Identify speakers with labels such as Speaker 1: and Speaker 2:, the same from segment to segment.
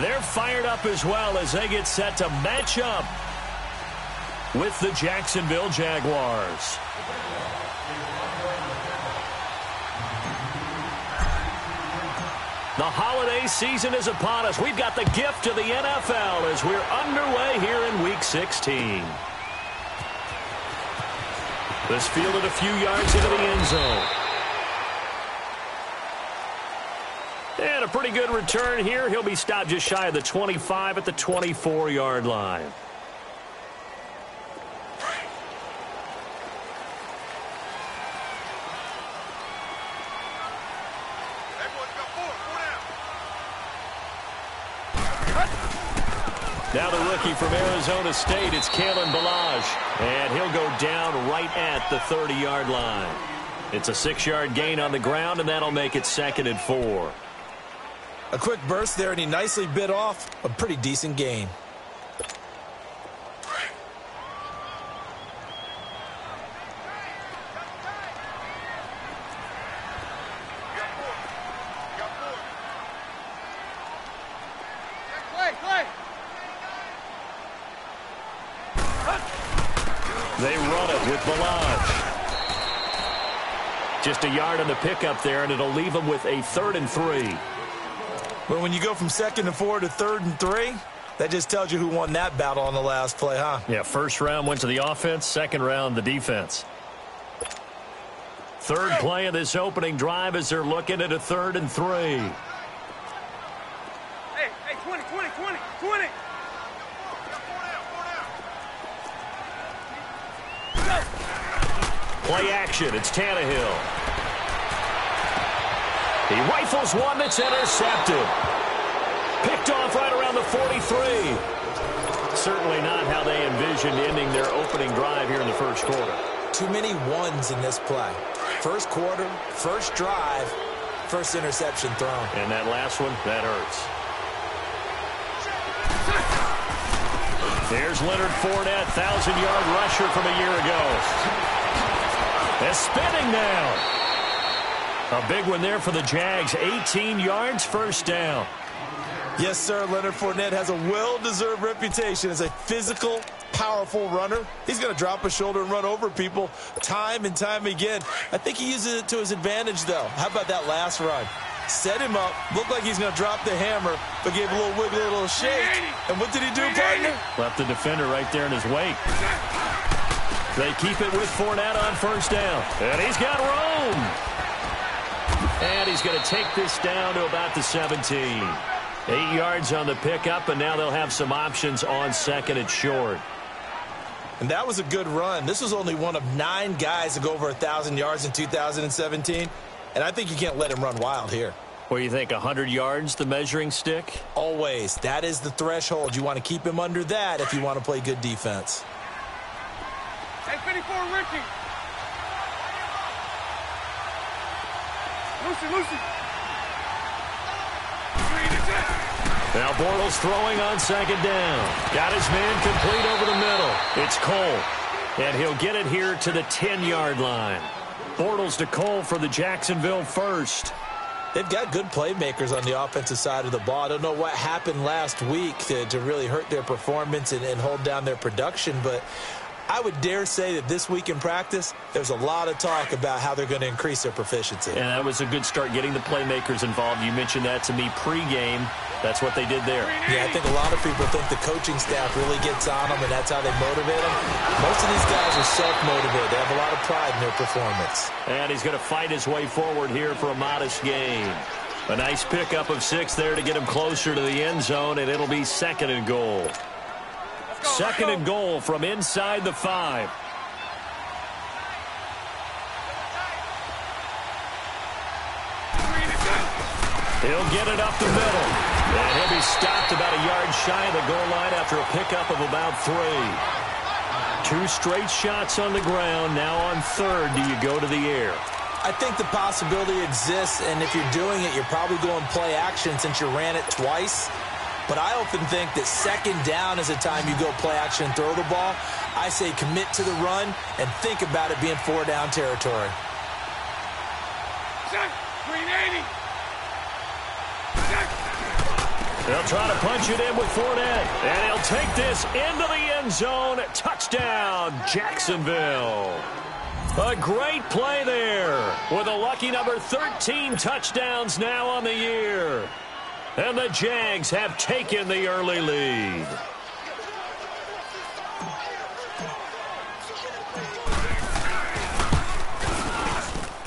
Speaker 1: They're fired up as well as they get set to match up with the Jacksonville Jaguars. The holiday season is upon us. We've got the gift of the NFL as we're underway here in Week 16. This fielded a few yards into the end zone. And a pretty good return here. He'll be stopped just shy of the 25 at the 24-yard line. Now the rookie from Arizona State, it's Kalen Ballage. And he'll go down right at the 30-yard line. It's a 6-yard gain on the ground, and that'll make it 2nd and 4.
Speaker 2: A quick burst there, and he nicely bit off a pretty decent gain.
Speaker 1: They run it with Ballage. Just a yard on the pickup there, and it'll leave them with a 3rd and 3.
Speaker 2: Well, when you go from 2nd and 4 to 3rd and 3, that just tells you who won that battle on the last play, huh?
Speaker 1: Yeah, first round went to the offense, second round the defense. Third play of this opening drive as they're looking at a 3rd and 3.
Speaker 3: Hey, 20.
Speaker 1: Play action, it's Tannehill. He rifles one that's intercepted. Picked off right around the 43. Certainly not how they envisioned ending their opening drive here in the first quarter.
Speaker 2: Too many ones in this play. First quarter, first drive, first interception thrown.
Speaker 1: And that last one, that hurts. There's Leonard Fournette, 1,000-yard rusher from a year ago. They're spinning now. A big one there for the Jags. 18 yards, first down.
Speaker 2: Yes, sir. Leonard Fournette has a well-deserved reputation as a physical, powerful runner. He's going to drop his shoulder and run over people time and time again. I think he uses it to his advantage, though. How about that last run? Set him up, looked like he's going to drop the hammer, but gave a little wiggle, a little shake. And what did he do, partner?
Speaker 1: Left the defender right there in his wake. They keep it with Fournette on first down. And he's got room. And he's going to take this down to about the 17. 8 yards on the pickup, and now they'll have some options on 2nd and short.
Speaker 2: And that was a good run. This was only one of 9 guys to go over 1,000 yards in 2017. And I think you can't let him run wild here.
Speaker 1: What do you think, 100 yards, the measuring stick?
Speaker 2: Always. That is the threshold. You want to keep him under that if you want to play good defense.
Speaker 3: Hey, 54, Richie. Lucy.
Speaker 1: Now Bortles throwing on 2nd down. Got his man complete over the middle. It's Cole. And he'll get it here to the 10-yard line. Bortles to Cole for the Jacksonville first.
Speaker 2: They've got good playmakers on the offensive side of the ball. I don't know what happened last week to really hurt their performance and hold down their production, but I would dare say that this week in practice, there's a lot of talk about how they're going to increase their proficiency.
Speaker 1: And that was a good start, getting the playmakers involved. You mentioned that to me pregame. That's what they did there.
Speaker 2: Yeah, I think a lot of people think the coaching staff really gets on them, and that's how they motivate them. Most of these guys are self-motivated. They have a lot of pride in their performance.
Speaker 1: And he's going to fight his way forward here for a modest gain. A nice pickup of 6 there to get him closer to the end zone, and it'll be 2nd and goal. 2nd and goal from inside the 5. He'll get it up the middle. And he'll be stopped about a yard shy of the goal line after a pickup of about 3. 2 straight shots on the ground. Now on 3rd, do you go to the air?
Speaker 2: I think the possibility exists, and if you're doing it, you're probably going play action since you ran it twice. But I often think that 2nd down is a time you go play action and throw the ball. I say commit to the run and think about it being 4-down territory.
Speaker 1: They'll try to punch it in with Fournette. And he'll take this into the end zone. Touchdown, Jacksonville. A great play there with a lucky number 13 touchdowns now on the year. And the Jags have taken the early lead.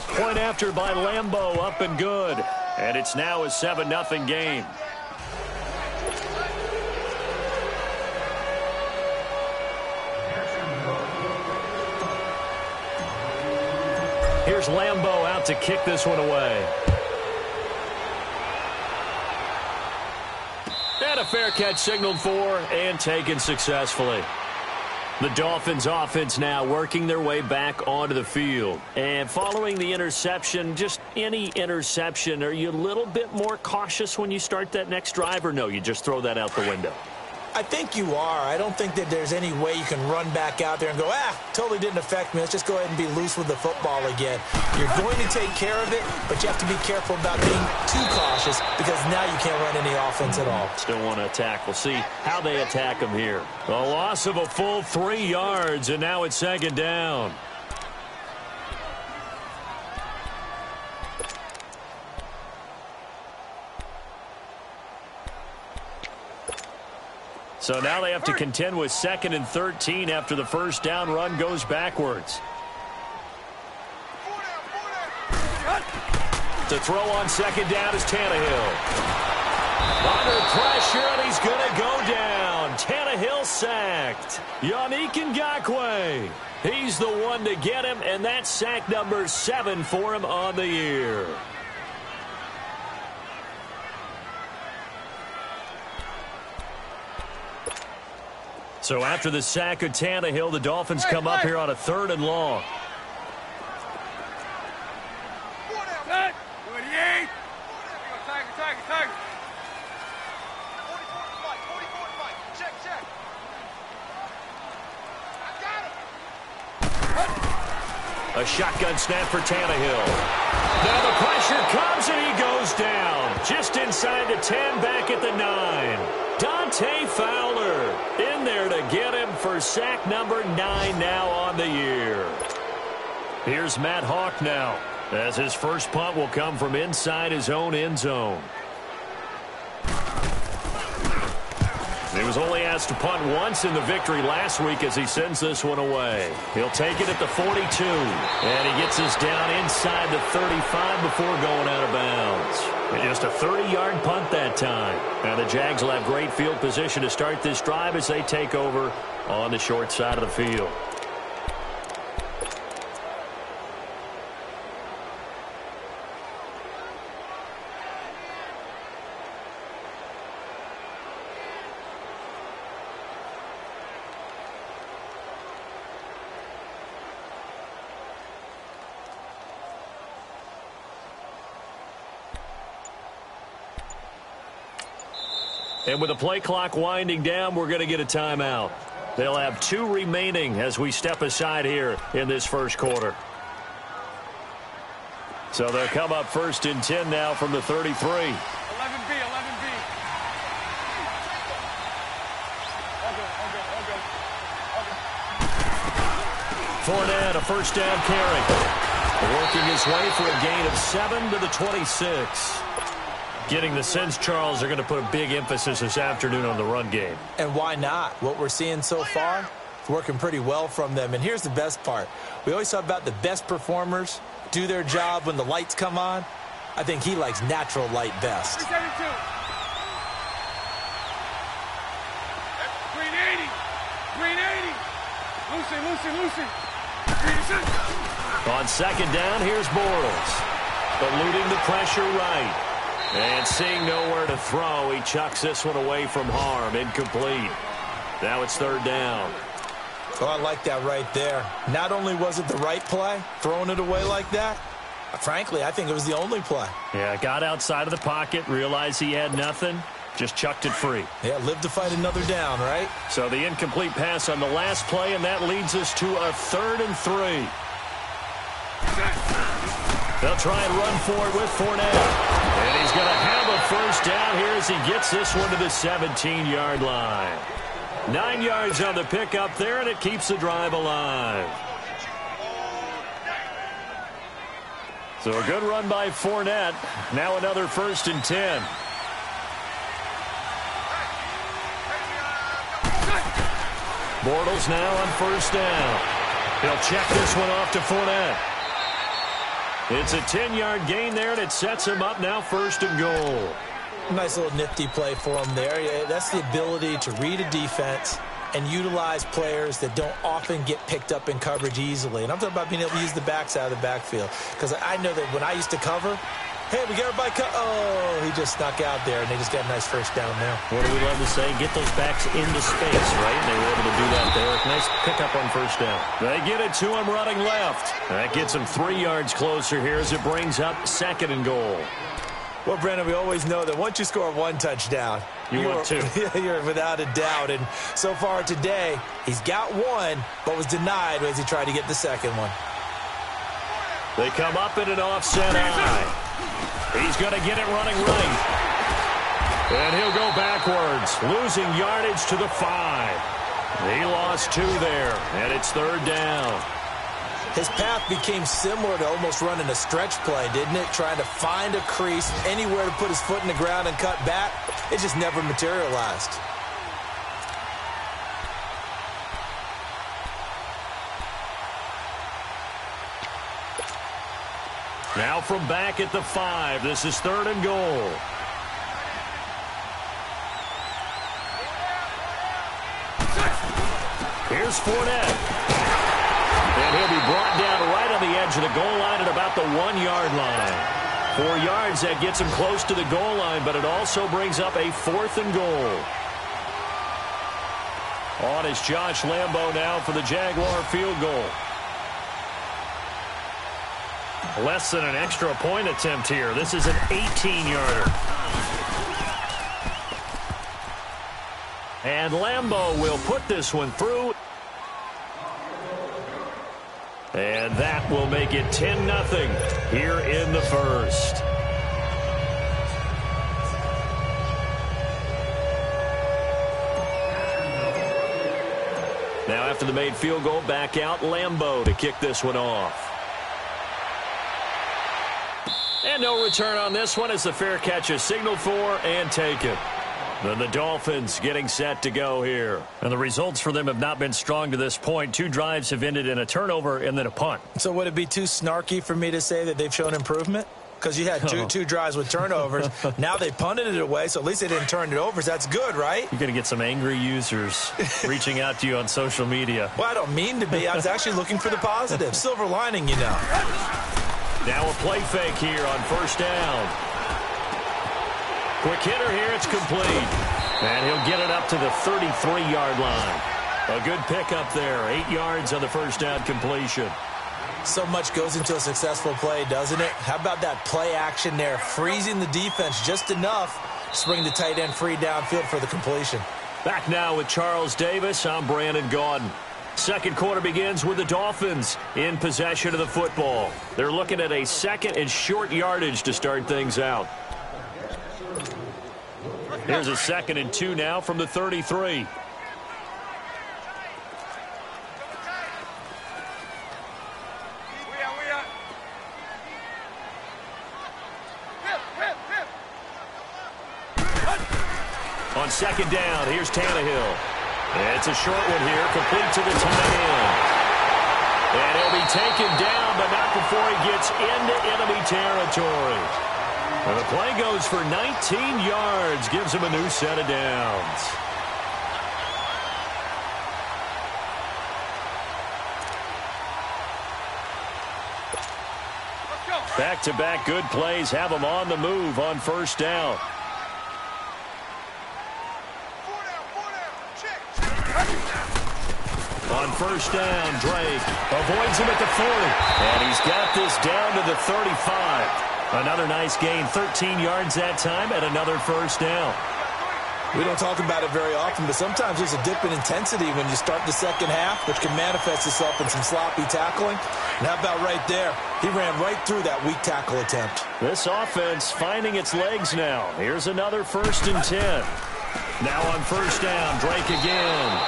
Speaker 1: Point after by Lambeau, up and good. And it's now a 7-0 game. Here's Lambeau out to kick this one away. And a fair catch signaled for and taken successfully. The Dolphins offense now working their way back onto the field. And following the interception, just any interception, are you a little bit more cautious when you start that next drive, or no, you just throw that out the window?
Speaker 2: I think you are. I don't think that there's any way you can run back out there and go, totally didn't affect me. Let's just go ahead and be loose with the football again. You're going to take care of it, but you have to be careful about being too cautious because now you can't run any offense at all.
Speaker 1: Still want to attack. We'll see how they attack them here. A loss of a full 3 yards, and now it's second down. So now they have to contend with 2nd and 13 after the first down run goes backwards. To throw on second down is Tannehill. Under pressure, and he's going to go down. Tannehill sacked. Yannick Ngakoue. He's the one to get him, and that's sack number 7 for him on the year. So after the sack of Tannehill, the Dolphins come up here on a 3rd and long. A shotgun snap for Tannehill. Now the pressure comes and he goes down. Just inside the 10, back at the 9. Dante Fowler in there to get him for sack number 9 now on the year. Here's Matt Hawk now, as his first punt will come from inside his own end zone. He was only asked to punt once in the victory last week as he sends this one away. He'll take it at the 42, and he gets us down inside the 35 before going out of bounds. And just a 30-yard punt that time. Now the Jags will have great field position to start this drive as they take over on the short side of the field. And with the play clock winding down, we're going to get a timeout. They'll have 2 remaining as we step aside here in this first quarter. So they'll come up 1st and 10 now from the 33.
Speaker 3: 11B, 11B.
Speaker 1: Fournette, a first down carry. Working his way for a gain of 7 to the 26. Getting the sense, Charles, they're going to put a big emphasis this afternoon on the run game.
Speaker 2: And why not? What we're seeing so far is working pretty well from them. And here's the best part. We always talk about the best performers do their job when the lights come on. I think he likes natural light best.
Speaker 3: 372. 380. 380. Lucy. 386.
Speaker 1: On second down, here's Bortles. Eluding the pressure right. And seeing nowhere to throw, he chucks this one away from harm. Incomplete. Now it's 3rd down.
Speaker 2: Oh, I like that right there. Not only was it the right play, throwing it away like that, frankly, I think it was the only play.
Speaker 1: Yeah, got outside of the pocket, realized he had nothing, just chucked it free.
Speaker 2: Yeah, live to fight another down, right?
Speaker 1: So the incomplete pass on the last play, and that leads us to a 3rd and 3. They'll try and run for it with Fournette. And he's going to have a first down here as he gets this one to the 17-yard line. 9 yards on the pickup there, and it keeps the drive alive. So a good run by Fournette. Now another 1st and 10. Bortles now on 1st down. He'll check this one off to Fournette. It's a 10-yard gain there, and it sets him up now 1st and goal.
Speaker 2: Nice little nifty play for him there. That's the ability to read a defense and utilize players that don't often get picked up in coverage easily. And I'm talking about being able to use the backside of the backfield. Because I know that when I used to cover, hey, we got everybody oh, he just snuck out there, and they just got a nice 1st down there.
Speaker 1: What do we love to say? Get those backs into space, right? And they were able to do that there. Nice pickup on 1st down. They get it to him running left. That gets him 3 yards closer here as it brings up 2nd and goal.
Speaker 2: Well, Brandon, we always know that once you score 1 touchdown,
Speaker 1: you're
Speaker 2: without a doubt. And so far today, he's got 1, but was denied as he tried to get the 2nd one.
Speaker 1: They come up in an offset eye. He's going to get it running right. And he'll go backwards, losing yardage to the 5. He lost 2 there, and it's 3rd down.
Speaker 2: His path became similar to almost running a stretch play, didn't it? Trying to find a crease, anywhere to put his foot in the ground and cut back. It just never materialized.
Speaker 1: Now from back at the 5, this is 3rd and goal. Here's Fournette. And he'll be brought down right on the edge of the goal line at about the 1-yard line. 4 yards, that gets him close to the goal line, but it also brings up a 4th and goal. On is Josh Lambo now for the Jaguar field goal. Less than an extra point attempt here. This is an 18-yarder. And Lambo will put this one through. And that will make it 10-0 here in the 1st. Now after the made field goal, back out Lambo to kick this one off. And no return on this one as the fair catch is signaled for and taken. Then the Dolphins getting set to go here. And the results for them have not been strong to this point. 2 drives have ended in a turnover and then a punt.
Speaker 2: So would it be too snarky for me to say that they've shown improvement? Because you had two drives with turnovers. Now they punted it away, so at least they didn't turn it over. So that's good, right?
Speaker 1: You're going to get some angry users reaching out to you on social media.
Speaker 2: Well, I don't mean to be. I was actually looking for the positive. Silver lining, you know.
Speaker 1: Now a play fake here on 1st down. Quick hitter here, it's complete. And he'll get it up to the 33-yard line. A good pickup there, 8 yards on the 1st down completion.
Speaker 2: So much goes into a successful play, doesn't it? How about that play action there, freezing the defense just enough to bring the tight end free downfield for the completion.
Speaker 1: Back now with Charles Davis, I'm Brandon Gaudin. Second quarter begins with the Dolphins in possession of the football. They're looking at a 2nd and short yardage to start things out. Here's a 2nd and 2 now from the 33. On 2nd down, here's Tannehill. It's a short one here, complete to the tight end. And he'll be taken down, but not before he gets into enemy territory. And the play goes for 19 yards, gives him a new set of downs. Back-to-back good plays have him on the move on 1st down. On 1st down, Drake avoids him at the 40. And he's got this down to the 35. Another nice gain, 13 yards that time, and another 1st down.
Speaker 2: We don't talk about it very often, but sometimes there's a dip in intensity when you start the second half, which can manifest itself in some sloppy tackling. And how about right there? He ran right through that weak tackle attempt.
Speaker 1: This offense finding its legs now. Here's another 1st and 10. Now on 1st down, Drake again.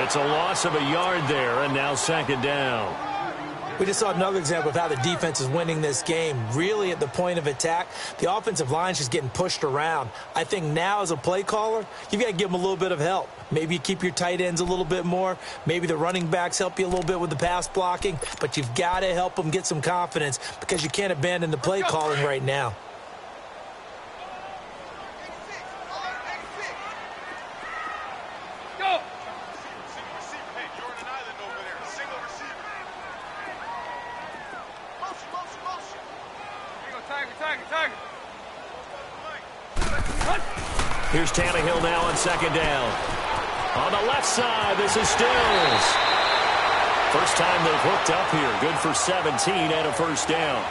Speaker 1: It's a loss of a yard there, and now 2nd down.
Speaker 4: We just saw another example of how the defense is winning this game. Really at the point of attack, the offensive line's just getting pushed around. I think now as a play caller, you've got to give them a little bit of help. Maybe you keep your tight ends a little bit more. Maybe the running backs help you a little bit with the pass blocking. But you've got to help them get some confidence because you can't abandon the play calling right now.
Speaker 1: Here's Tannehill now on 2nd down. On the left side, this is Stills. First time they've hooked up here. Good for 17 and a 1st down.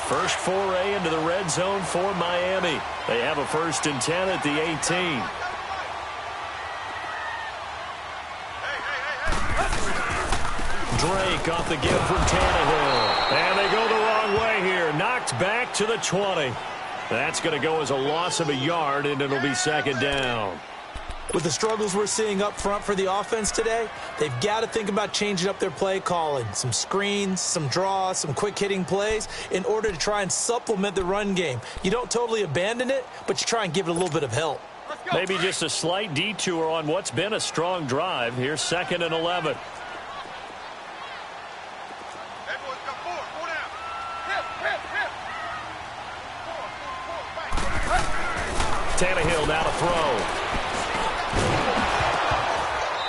Speaker 1: First foray into the red zone for Miami. They have a 1st and 10 at the 18. Drake off the give from Tannehill. And they go the wrong way here. Knocked back to the 20. That's going to go as a loss of a yard, and it'll be 2nd down.
Speaker 4: With the struggles we're seeing up front for the offense today, they've got to think about changing up their play calling. Some screens, some draws, some quick-hitting plays in order to try and supplement the run game. You don't totally abandon it, but you try and give it a little bit of help.
Speaker 1: Maybe just a slight detour on what's been a strong drive. Here's 2nd and 11. Tannehill now to throw.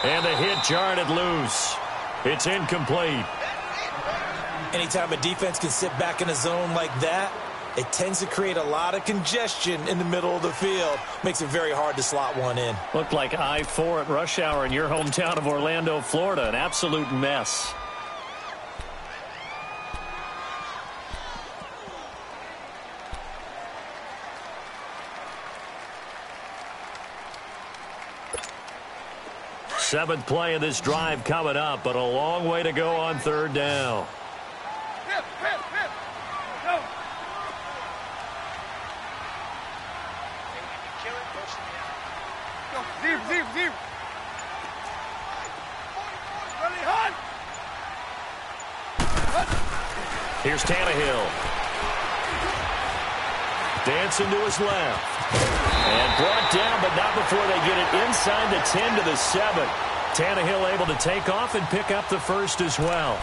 Speaker 1: And the hit jarred it loose. It's incomplete.
Speaker 4: Anytime a defense can sit back in a zone like that, it tends to create a lot of congestion in the middle of the field. Makes it very hard to slot one in.
Speaker 1: Looked like I-4 at rush hour in your hometown of Orlando, Florida. An absolute mess. Seventh play of this drive coming up, but a long way to go on 3rd down. Here's Tannehill. Dancing to his left. And brought down, but not before they get it inside the 10 to the 7. Tannehill able to take off and pick up the 1st as well.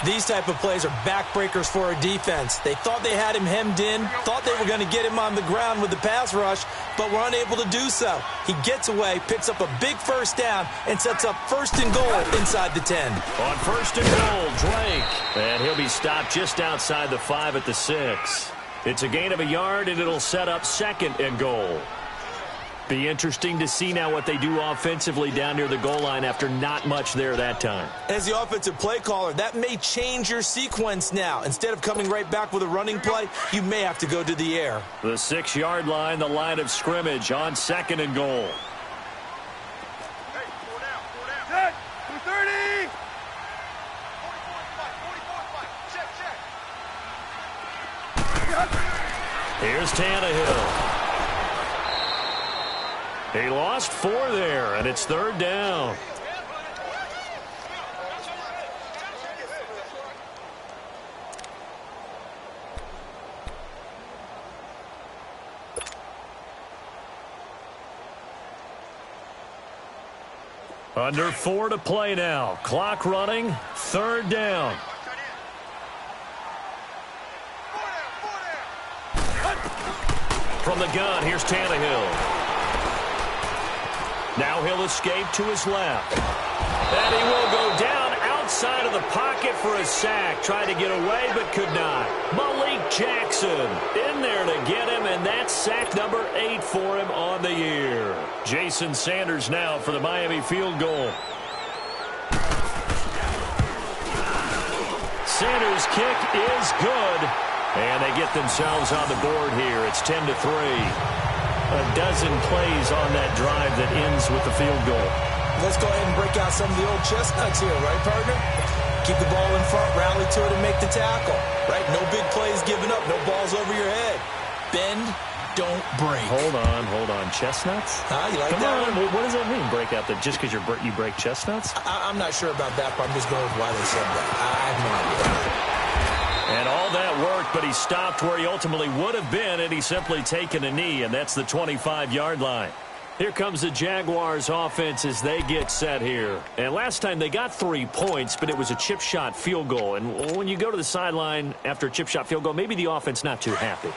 Speaker 4: These type of plays are backbreakers for a defense. They thought they had him hemmed in, thought they were going to get him on the ground with the pass rush, but were unable to do so. He gets away, picks up a big 1st down, and sets up 1st and goal inside the 10.
Speaker 1: On 1st and goal, Drake. And he'll be stopped just outside the 5 at the 6. It's a gain of a yard, and it'll set up 2nd and goal. Be interesting to see now what they do offensively down near the goal line after not much there that time.
Speaker 4: As the offensive play caller, that may change your sequence now. Instead of coming right back with a running play, you may have to go to the air.
Speaker 1: The 6-yard line, the line of scrimmage on 2nd and goal.
Speaker 3: Hey, 4 down. 230.
Speaker 1: Here's Tannehill. He lost 4 there, and it's 3rd down. Under 4 to play now. Clock running, 3rd down. From the gun, here's Tannehill. Now he'll escape to his left. And he will go down outside of the pocket for a sack. Tried to get away, but could not. Malik Jackson in there to get him, and that's sack number 8 for him on the year. Jason Sanders now for the Miami field goal. Sanders' kick is good. And they get themselves on the board here. It's 10-3. A dozen plays on that drive that ends with the field goal.
Speaker 4: Let's go ahead and break out some of the old chestnuts here, right, partner? Keep the ball in front, rally to it, and make the tackle, right? No big plays given up, no balls over your head. Bend, don't break.
Speaker 1: Hold on. Chestnuts?
Speaker 4: You like
Speaker 1: Come
Speaker 4: that
Speaker 1: on.
Speaker 4: one?
Speaker 1: What does that mean, break out? Just because you break chestnuts?
Speaker 4: I'm not sure about that, but I'm just going with why they said that. I have no idea.
Speaker 1: And all that worked, but he stopped where he ultimately would have been, and he's simply taken a knee, and that's the 25-yard line. Here comes the Jaguars offense as they get set here. And last time they got 3 points, but it was a chip shot field goal. And when you go to the sideline after a chip shot field goal, maybe the offense not too happy.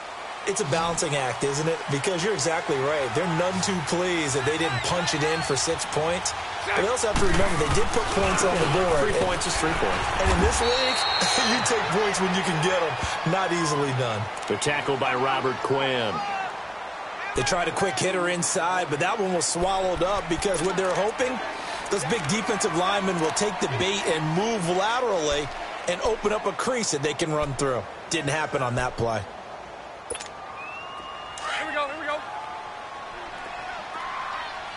Speaker 4: It's a balancing act, isn't it? Because you're exactly right. They're none too pleased that they didn't punch it in for 6 points. But they also have to remember they did put points on the board.
Speaker 1: 3 points is 3 points.
Speaker 4: And in this league, you take points when you can get them. Not easily done.
Speaker 1: The tackle by Robert Quinn.
Speaker 4: They tried a quick hitter inside, but that one was swallowed up because what they're hoping, those big defensive linemen will take the bait and move laterally and open up a crease that they can run through. Didn't happen on that play.
Speaker 3: Here we go.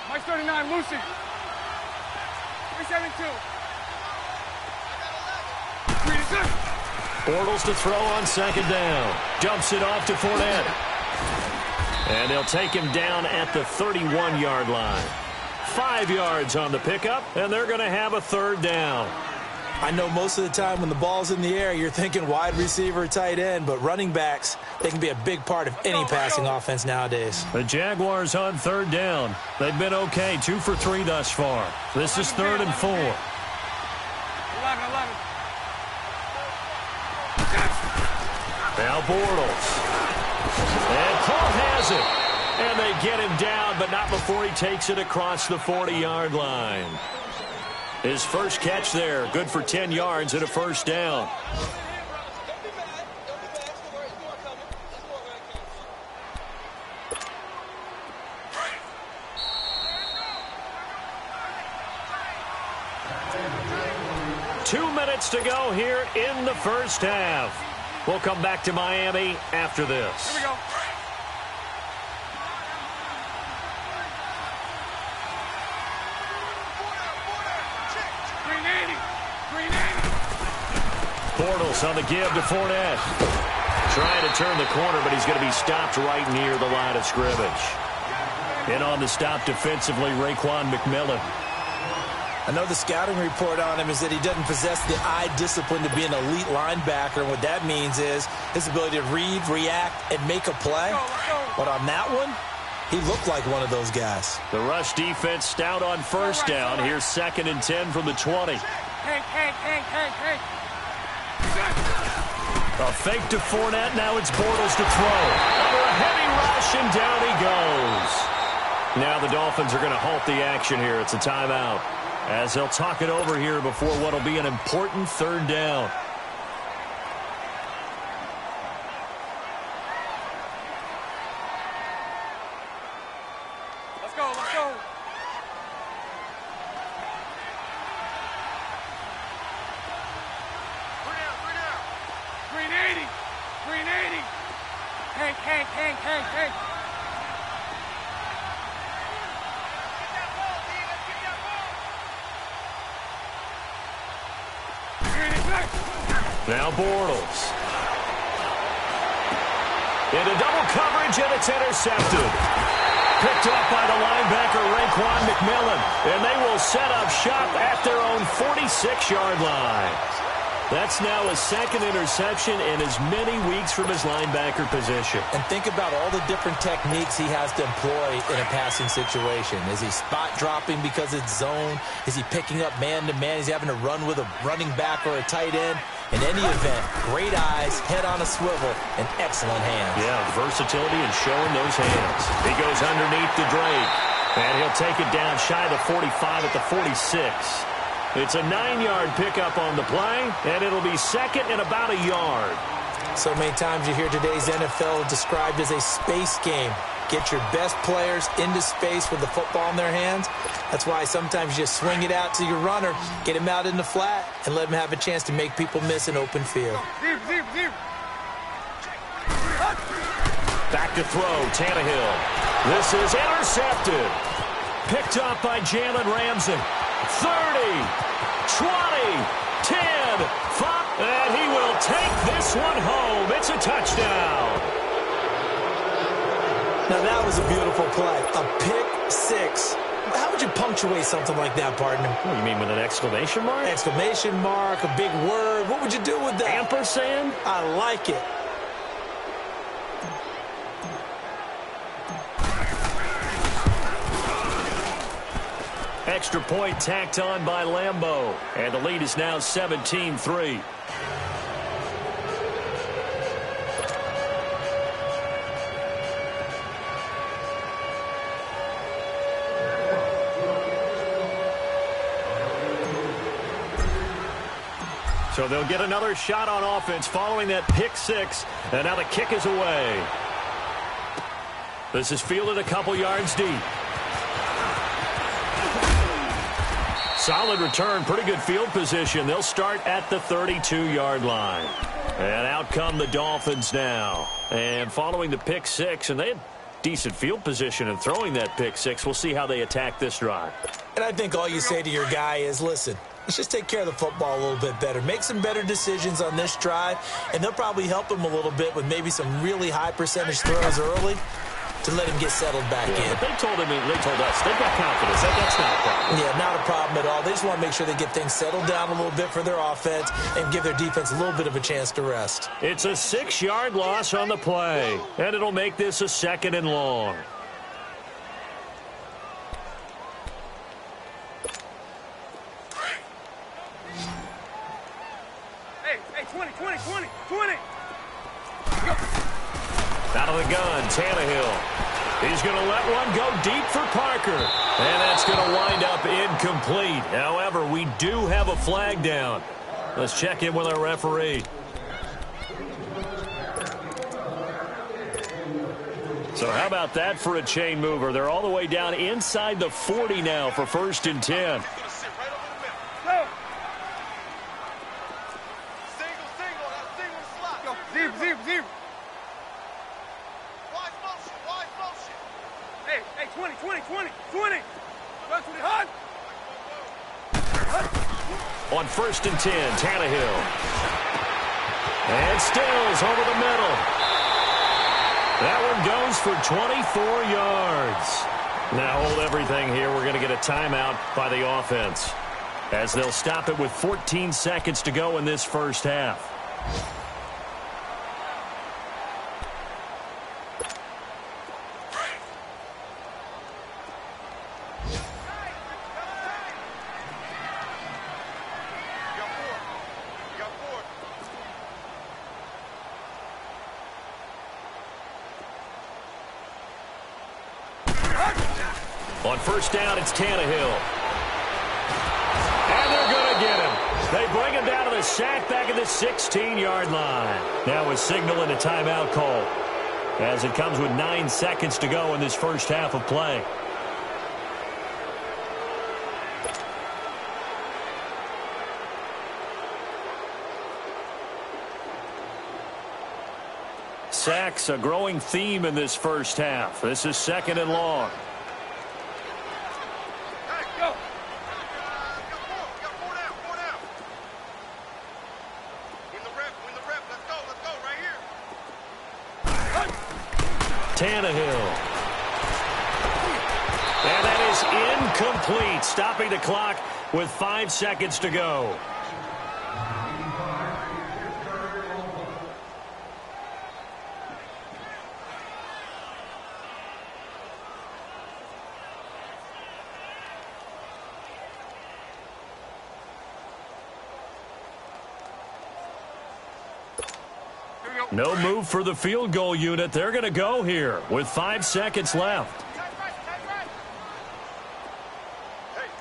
Speaker 3: Mike 39, Lucy. 372. 3-6.
Speaker 1: Bortles to throw on second down. Dumps it off to Fournette. And they'll take him down at the 31-yard line. 5 yards on the pickup, and they're going to have a third down.
Speaker 4: I know most of the time when the ball's in the air, you're thinking wide receiver, tight end, but running backs, they can be a big part of any passing offense nowadays.
Speaker 1: The Jaguars on third down. They've been okay, 2 for 3 thus far. This is 3rd and 4.
Speaker 3: 11.
Speaker 1: Now Bortles. And Cole has it. And they get him down, but not before he takes it across the 40-yard line. His first catch there, good for 10 yards and a first down. Two minutes to go here in the first half. We'll come back to Miami after this.
Speaker 3: Here we go.
Speaker 1: Bortles on the give to Fournette. Trying to turn the corner, but he's going to be stopped right near the line of scrimmage. In on the stop defensively, Raekwon McMillan.
Speaker 4: I know the scouting report on him is that he doesn't possess the eye discipline to be an elite linebacker, and what that means is his ability to read, react, and make a play. But on that one, he looked like one of those guys.
Speaker 1: The rush defense stout on first down. Here's 2nd and 10 from the 20.
Speaker 3: Hank.
Speaker 1: A fake to Fournette. Now it's Bortles to throw. Under a heavy rush, and down he goes. Now the Dolphins are going to halt the action here. It's a timeout, as they'll talk it over here before what will be an important third down.
Speaker 3: Let's go. 380. Hank.
Speaker 1: Now Bortles. Into double coverage, and it's intercepted. Picked up by the linebacker, Raekwon McMillan. And they will set up shop at their own 46-yard line. That's now a 2nd interception in as many weeks from his linebacker position.
Speaker 4: And think about all the different techniques he has to employ in a passing situation. Is he spot dropping because it's zone? Is he picking up man-to-man? Is he having to run with a running back or a tight end? In any event, great eyes, head on a swivel, and excellent hands.
Speaker 1: Yeah, versatility and showing those hands. He goes underneath to Drake, and he'll take it down shy of the 45 at the 46. It's a 9-yard pickup on the play, and it'll be 2nd and about a yard.
Speaker 4: So many times you hear today's NFL described as a space game. Get your best players into space with the football in their hands. That's why sometimes you just swing it out to your runner, get him out in the flat, and let him have a chance to make people miss an open field.
Speaker 1: Back to throw, Tannehill. This is intercepted. Picked up by Jalen Ramsey. 30, 20, 10, 5, and he will take this one home. It's a touchdown.
Speaker 4: Now that was a beautiful play. A pick six. How would you punctuate something like that, partner?
Speaker 1: What do you mean, with an exclamation mark?
Speaker 4: Exclamation mark, a big word. What would you do with that?
Speaker 1: Ampersand?
Speaker 4: I like it.
Speaker 1: Extra point tacked on by Lambeau. And the lead is now 17-3. So they'll get another shot on offense following that pick six. And now the kick is away. This is fielded a couple yards deep. Solid return, pretty good field position. They'll start at the 32-yard line. And out come the Dolphins now. And following the pick six, and they had decent field position in throwing that pick six. We'll see how they attack this drive.
Speaker 4: And I think all you say to your guy is, listen, let's just take care of the football a little bit better. Make some better decisions on this drive, and they'll probably help him a little bit with maybe some really high percentage throws early to let him get settled back in.
Speaker 1: But they told us, they've got confidence. That's not a problem.
Speaker 4: Yeah, not a problem at all. They just want to make sure they get things settled down a little bit for their offense and give their defense a little bit of a chance to rest.
Speaker 1: It's a 6-yard loss on the play, and it'll make this a 2nd and long.
Speaker 3: Hey, 20, 20, 20, 20.
Speaker 1: Out of the gun, Tannehill. He's going to let one go deep for Parker. And that's going to wind up incomplete. However, we do have a flag down. Let's check in with our referee. So how about that for a chain mover? They're all the way down inside the 40 now for 1st and 10.
Speaker 3: Zip. Hey, 20. Run to the hut.
Speaker 1: On 1st and 10, Tannehill. And Stills over the middle. That one goes for 24 yards. Now hold everything here. We're going to get a timeout by the offense, as they'll stop it with 14 seconds to go in this first half. On 1st down, it's Tannehill. And they're going to get him. They bring him down to the sack back at the 16-yard line. Now a signal and a timeout call, as it comes with 9 seconds to go in this first half of play. Sacks, a growing theme in this first half. This is 2nd and long. Tannehill. And that is incomplete, stopping the clock with 5 seconds to go. No move for the field goal unit. They're going to go here with 5 seconds left.
Speaker 3: Hey,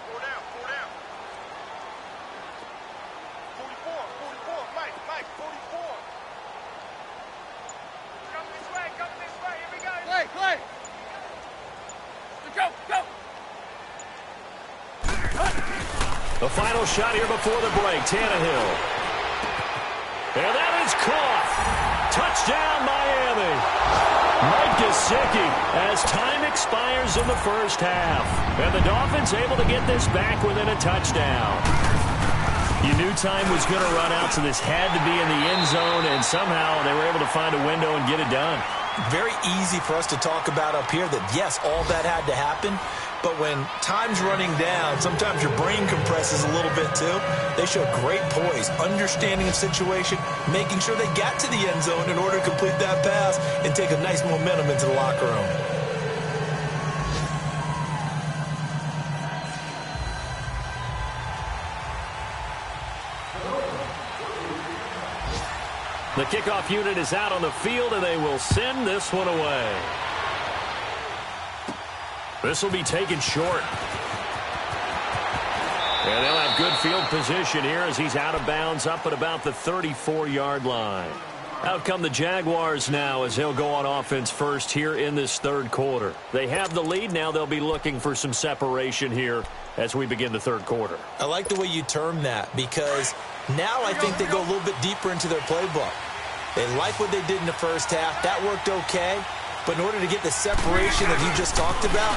Speaker 3: 4 down. 44, Mike, 44. Come this way, here we go. Play.
Speaker 1: final shot here before the break. Tannehill. And that is caught. Touchdown, Miami. Mike Gesicki as time expires in the first half. And the Dolphins able to get this back within a touchdown. You knew time was going to run out, so this had to be in the end zone, and somehow they were able to find a window and get it done.
Speaker 4: Very easy for us to talk about up here that, yes, all that had to happen, but when time's running down, sometimes your brain compresses a little bit too. They show great poise, understanding of situation, making sure they got to the end zone in order to complete that pass and take a nice momentum into the locker room.
Speaker 1: The kickoff unit is out on the field, and they will send this one away. This will be taken short. And they'll have good field position here as he's out of bounds up at about the 34-yard line. Out come the Jaguars now as they'll go on offense first here in this third quarter. They have the lead. Now they'll be looking for some separation here as we begin the third quarter.
Speaker 4: I like the way you term that because now I think they go a little bit deeper into their playbook. They like what they did in the first half. That worked okay. But in order to get the separation that you just talked about,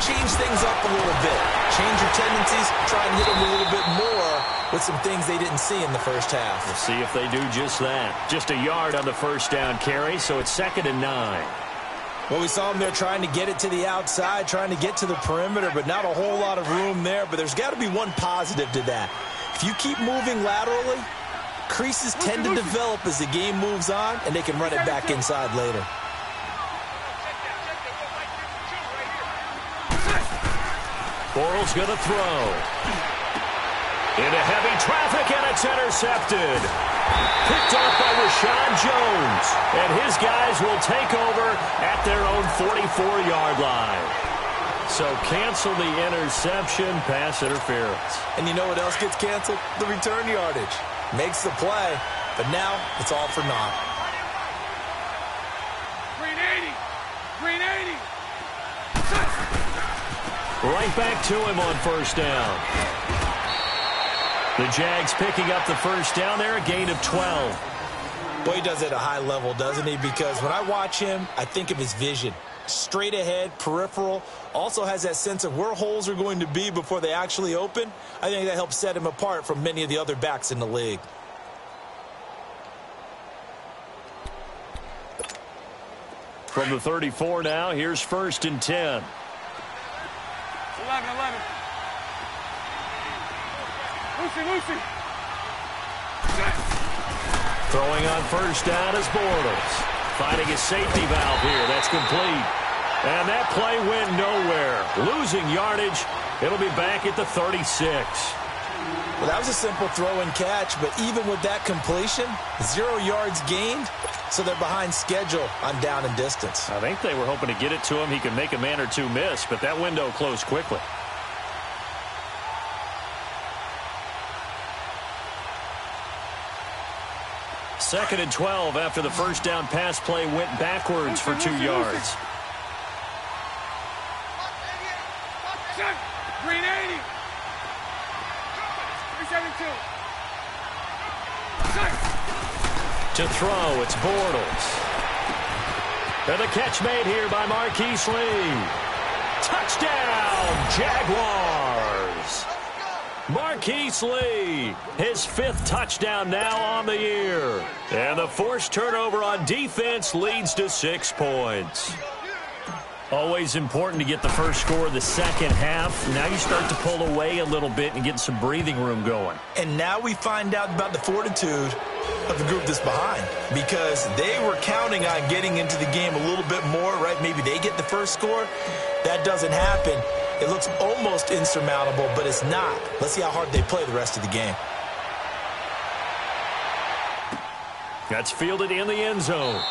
Speaker 4: change things up a little bit. Change your tendencies. Try and hit them a little bit more with some things they didn't see in the first half.
Speaker 1: We'll see if they do just that. Just a yard on the first down carry, so it's 2nd and 9.
Speaker 4: Well, we saw them there trying to get it to the outside, trying to get to the perimeter, but not a whole lot of room there. But there's got to be one positive to that. If you keep moving laterally, creases tend to develop as the game moves on, and they can run it back inside later.
Speaker 1: Bortles going to throw. Into heavy traffic, and it's intercepted. Picked off by Rashad Jones. And his guys will take over at their own 44-yard line. So cancel the interception, pass interference.
Speaker 4: And you know what else gets canceled? The return yardage. Makes the play, but now it's all for naught.
Speaker 3: Green 80. Green 80.
Speaker 1: Right back to him on first down. The Jags picking up the first down there, a gain of 12.
Speaker 4: Boy, he does it at a high level, doesn't he? Because when I watch him, I think of his vision. Straight ahead, peripheral, also has that sense of where holes are going to be before they actually open. I think that helps set him apart from many of the other backs in the league.
Speaker 1: From the 34 now, here's 1st and 10.
Speaker 3: 11. Lucy.
Speaker 1: Throwing on first down is Bortles. Finding a safety valve here. That's complete. And that play went nowhere. Losing yardage. It'll be back at the 36.
Speaker 4: Well, that was a simple throw and catch, but even with that completion, 0 yards gained, so they're behind schedule on down and distance.
Speaker 1: I think they were hoping to get it to him. He could make a man or two miss, but that window closed quickly. Second and 12 after the first down pass play went backwards for 2 yards.
Speaker 3: Green 80. 372.
Speaker 1: To throw, it's Bortles. And the catch made here by Marquise Lee. Touchdown, Jaguars. Marquise Lee, his 5th touchdown now on the year. And the forced turnover on defense leads to 6 points. Always important to get the first score of the second half. Now you start to pull away a little bit and get some breathing room going.
Speaker 4: And now we find out about the fortitude of the group that's behind, because they were counting on getting into the game a little bit more, right? Maybe they get the first score. That doesn't happen. It looks almost insurmountable, but it's not. Let's see how hard they play the rest of the game.
Speaker 1: That's fielded in the end zone.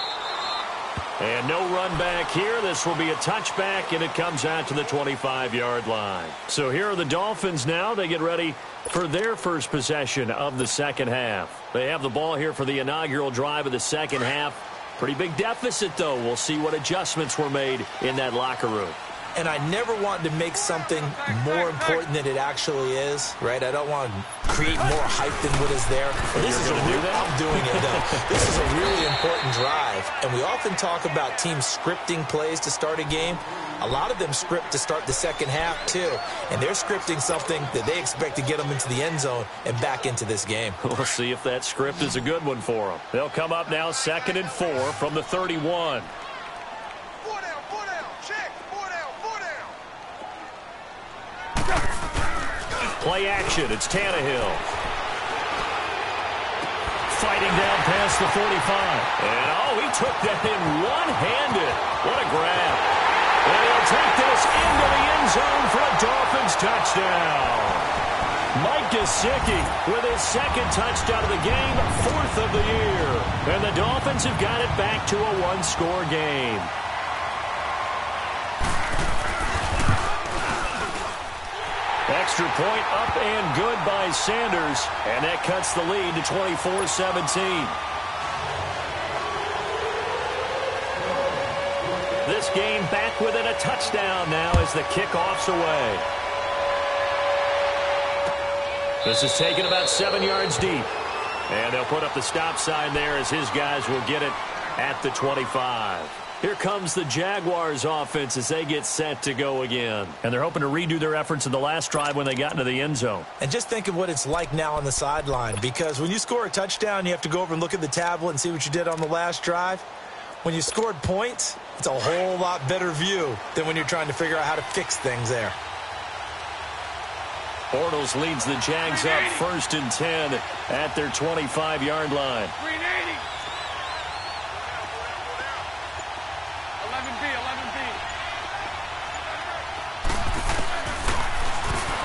Speaker 1: And no run back here. This will be a touchback, and it comes out to the 25-yard line. So here are the Dolphins now. They get ready for their first possession of the second half. They have the ball here for the inaugural drive of the second half. Pretty big deficit, though. We'll see what adjustments were made in that locker room.
Speaker 4: and I never want to make something more important than it actually is, right? I don't want to create more hype than what is there. This is I'm doing it, though. This is a really important drive, and we often talk about teams scripting plays to start a game. A lot of them script to start the second half, too, and they're scripting something that they expect to get them into the end zone and back into this game.
Speaker 1: We'll see if that script is a good one for them. They'll come up now 2nd and 4 from the 31. Play action. It's Tannehill. Fighting down past the 45. And, he took that in one-handed. What a grab. And he'll take this into the end zone for a Dolphins touchdown. Mike Gesicki with his 2nd touchdown of the game, 4th of the year. And the Dolphins have got it back to a one-score game. Extra point up and good by Sanders, and that cuts the lead to 24-17. This game back within a touchdown now as the kickoff's away. This is taken about 7 yards deep, and they'll put up the stop sign there as his guys will get it at the 25. Here comes the Jaguars offense as they get set to go again. And they're hoping to redo their efforts in the last drive when they got into the end zone.
Speaker 4: And just think of what it's like now on the sideline, because when you score a touchdown, you have to go over and look at the tablet and see what you did on the last drive. When you scored points, it's a whole lot better view than when you're trying to figure out how to fix things there.
Speaker 1: Bortles leads the Jags up 1st and 10 at their 25-yard line.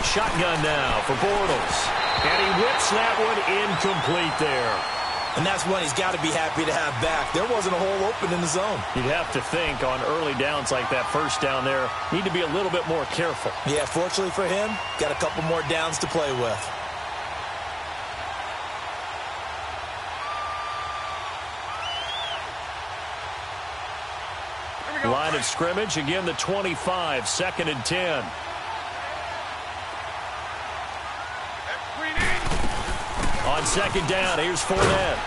Speaker 1: Shotgun now for Bortles. And he whips that one incomplete there.
Speaker 4: And that's one he's got to be happy to have back. There wasn't a hole open in the zone.
Speaker 1: You'd have to think on early downs like that first down there, need to be a little bit more careful.
Speaker 4: Yeah, fortunately for him, got a couple more downs to play with.
Speaker 1: Line of scrimmage, again the 25, 2nd and 10. On 2nd down, here's Fournette.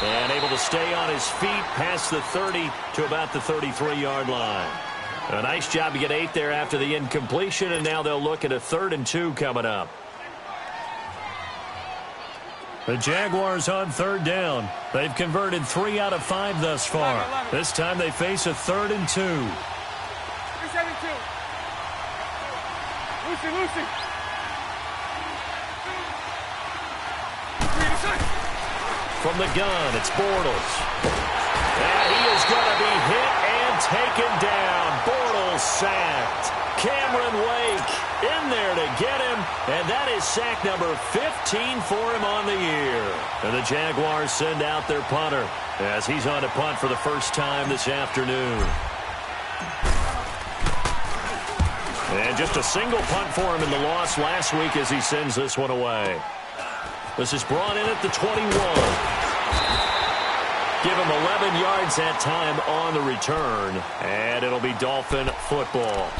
Speaker 1: And able to stay on his feet past the 30 to about the 33-yard line. A nice job to get 8 there after the incompletion, and now they'll look at a 3rd and 2 coming up. The Jaguars on 3rd down. They've converted 3 out of 5 thus far. This time they face a 3rd and 2.
Speaker 3: 372. Lucy.
Speaker 1: From the gun, it's Bortles. And he is going to be hit and taken down. Bortles sacked. Cameron Wake in there to get him, and that is sack number 15 for him on the year. And the Jaguars send out their punter as he's on to punt for the first time this afternoon. And just a single punt for him in the loss last week as he sends this one away. This is brought in at the 21. Give him 11 yards that time on the return, and it'll be Dolphin football.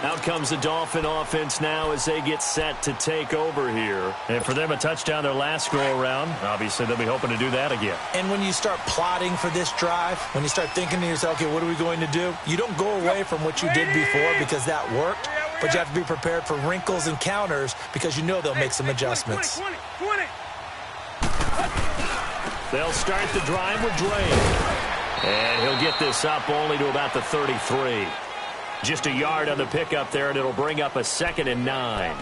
Speaker 1: Out comes the Dolphin offense now as they get set to take over here. And for them, a touchdown their last go-around. Obviously, they'll be hoping to do that again.
Speaker 4: And when you start plotting for this drive, when you start thinking to yourself, okay, what are we going to do? You don't go away from what you did before because that worked, but you have to be prepared for wrinkles and counters because you know they'll make some adjustments.
Speaker 3: 20.
Speaker 1: They'll start the drive with Drake. And he'll get this up only to about the 33. Just a yard on the pickup there, and it'll bring up a 2nd and 9.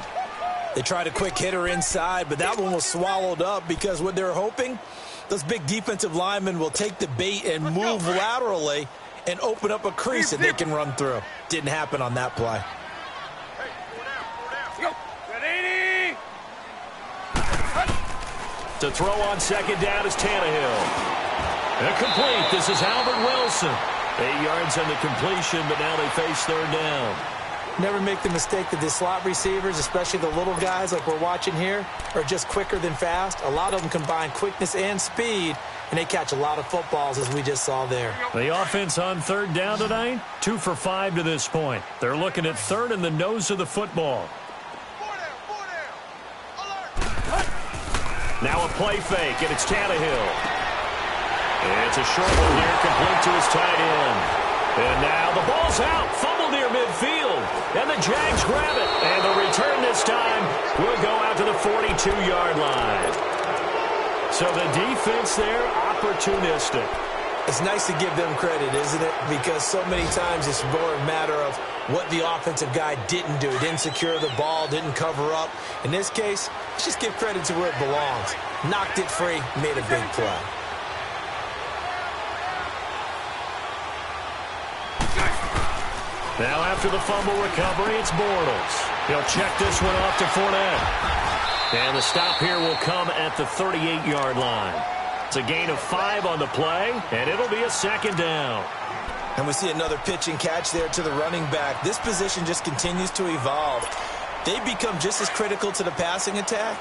Speaker 4: They tried a quick hitter inside, but that one was swallowed up because what they're hoping, those big defensive linemen will take the bait and move laterally and open up a crease that they can run through. Didn't happen on that play.
Speaker 1: To throw on 2nd down is Tannehill. Incomplete. This is Albert Wilson. 8 yards on the completion, but now they face 3rd down.
Speaker 4: Never make the mistake that the slot receivers, especially the little guys like we're watching here, are just quicker than fast. A lot of them combine quickness and speed, and they catch a lot of footballs, as we just saw there.
Speaker 1: The offense on third down tonight, 2 for 5 to this point. They're looking at third in the nose of the football. Now a play fake, and it's Tannehill. It's a short one here, complete to his tight end. And now the ball's out, fumble near midfield. And the Jags grab it. And the return this time will go out to the 42-yard line. So the defense there, opportunistic.
Speaker 4: It's nice to give them credit, isn't it? Because so many times it's more a matter of what the offensive guy didn't do. He didn't secure the ball, didn't cover up. In this case, let's just give credit to where it belongs. Knocked it free, made a big play.
Speaker 1: Now after the fumble recovery, it's Bortles. He'll check this one off to Fournette. And the stop here will come at the 38-yard line. It's a gain of 5 on the play, and it'll be a second down.
Speaker 2: And we see another pitch and catch there to the running back. This position just continues to evolve. They've become just as critical to the passing attack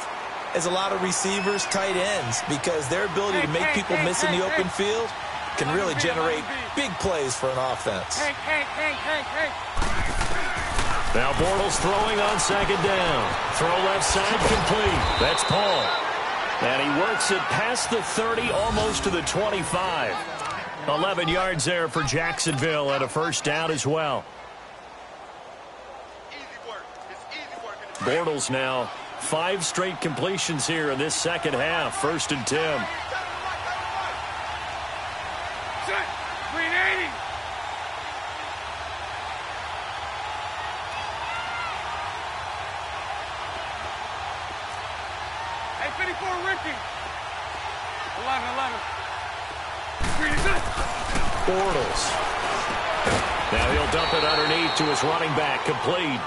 Speaker 2: as a lot of receivers, tight ends, because their ability to make people miss in the open field can really generate big plays for an offense.
Speaker 1: Now Bortles throwing on second down. Throw left side complete. That's Paul. And he works it past the 30, almost to the 25. 11 yards there for Jacksonville and a first down as well. Bortles now 5 straight completions here in this second half. 1st and 10. Bortles. Now he'll dump it underneath to his running back, complete.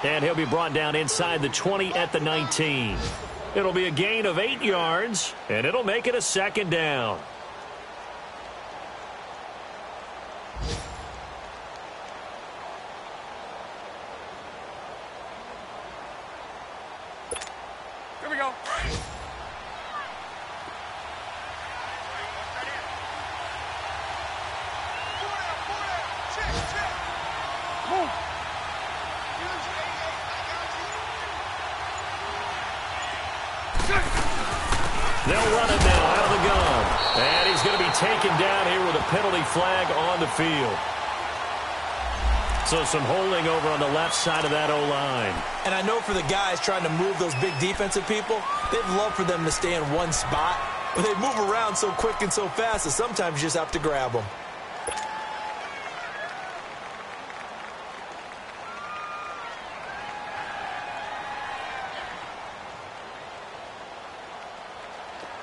Speaker 1: And he'll be brought down inside the 20 at the 19. It'll be a gain of 8 yards, and it'll make it a second down.
Speaker 3: Here we go. Move.
Speaker 1: They'll run it now out of the gun. And he's going to be taken down here with a penalty flag on the field. So some holding over on the left side of that O-line.
Speaker 4: And I know for the guys trying to move those big defensive people, they'd love for them to stay in one spot. But they move around so quick and so fast that sometimes you just have to grab them.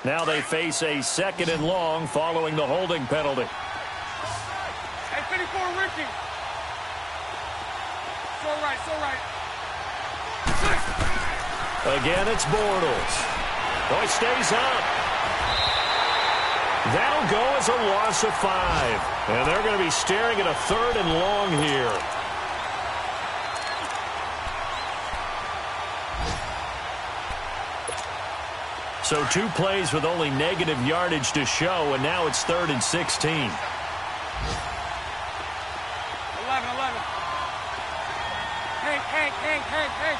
Speaker 1: Now they face a 2nd and long following the holding penalty.
Speaker 3: Hey, 54, Ricky. So right.
Speaker 1: Again, it's Bortles. Oh, he stays up. That'll go as a loss of 5. And they're going to be staring at a 3rd and long here. So 2 plays with only negative yardage to show, and now it's 3rd and 16.
Speaker 3: 11. Hey.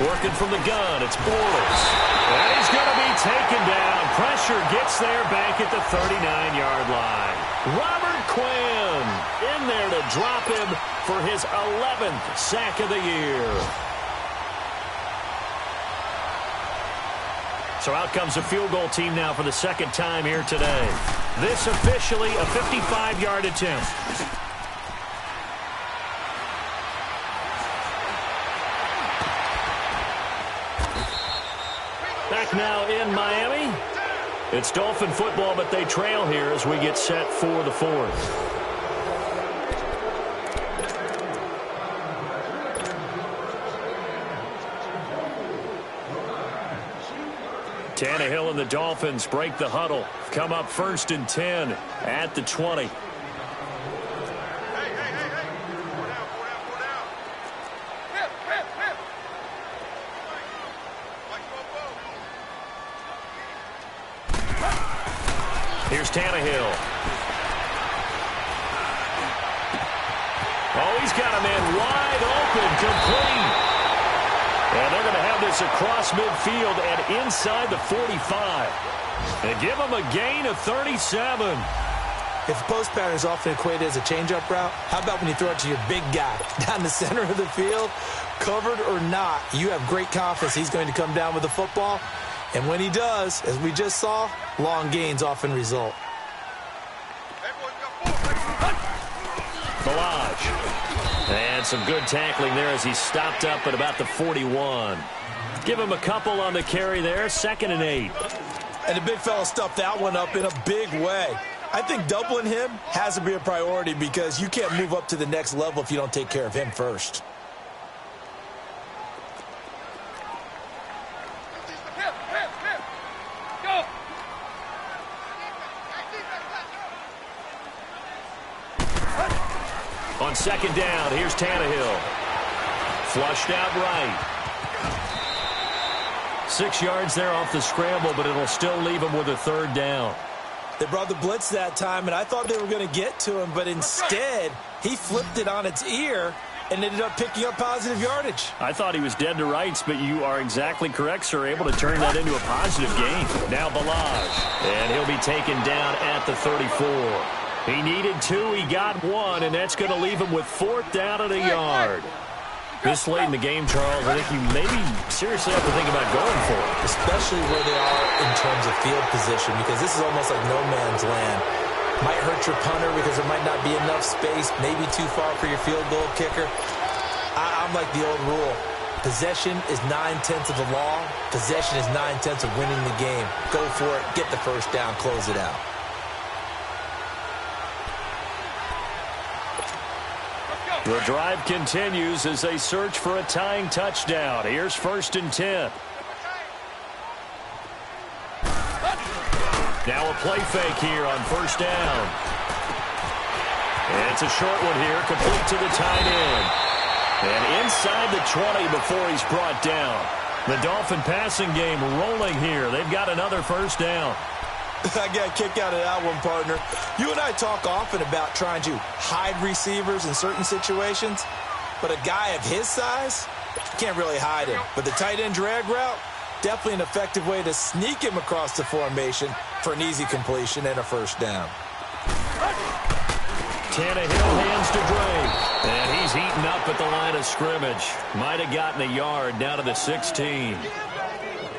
Speaker 1: Working from the gun, it's Bortles. And he's going to be taken down. Pressure gets there back at the 39-yard line. Robert Quinn in there to drop him for his 11th sack of the year. So out comes a field goal team now for the 2nd time here today. This officially a 55-yard attempt. Back now in Miami. It's Dolphin football, but they trail here as we get set for the 4th. Tannehill and the Dolphins break the huddle. Come up 1st and 10 at the 20. Here's Tannehill. Oh, he's got a man wide open, complete. And they're going to have this across midfield and inside the 45. And give him a gain of 37.
Speaker 4: If the post pattern is often equated as a change-up route, how about when you throw it to your big guy down the center of the field? Covered or not, you have great confidence he's going to come down with the football. And when he does, as we just saw, long gains often result.
Speaker 1: Balaj. And some good tackling there as he stopped up at about the 41. Give him a couple on the carry there, 2nd and 8.
Speaker 2: And the big fella stuffed that one up in a big way. I think doubling him has to be a priority because you can't move up to the next level if you don't take care of him first.
Speaker 1: On 2nd down, here's Tannehill. Flushed out right. 6 yards there off the scramble, but it'll still leave him with a 3rd down.
Speaker 2: They brought the blitz that time, and I thought they were going to get to him, but instead, he flipped it on its ear and ended up picking up positive yardage.
Speaker 1: I thought he was dead to rights, but you are exactly correct, sir. Able to turn that into a positive gain. Now Balaj, and he'll be taken down at the 34. He needed 2, he got 1, and that's going to leave him with 4th down and a yard. This late in the game, Charles, I think you maybe seriously have to think about going for it.
Speaker 4: Especially where they are in terms of field position, because this is almost like no man's land. Might hurt your punter because there might not be enough space, maybe too far for your field goal kicker. I'm like the old rule. Possession is 9/10 of the law. Possession is 9/10 of winning the game. Go for it, get the first down, close it out.
Speaker 1: The drive continues as they search for a tying touchdown. Here's 1st and 10. Now a play fake here on 1st down. And it's a short one here, complete to the tight end. And inside the 20 before he's brought down. The Dolphin passing game rolling here. They've got another 1st down.
Speaker 2: I got a kick out of that one, partner. You and I talk often about trying to hide receivers in certain situations, but a guy of his size, can't really hide him. But the tight end drag route, definitely an effective way to sneak him across the formation for an easy completion and a 1st down.
Speaker 1: Tannehill hands to Drake, and he's eaten up at the line of scrimmage. Might have gotten a yard down to the 16.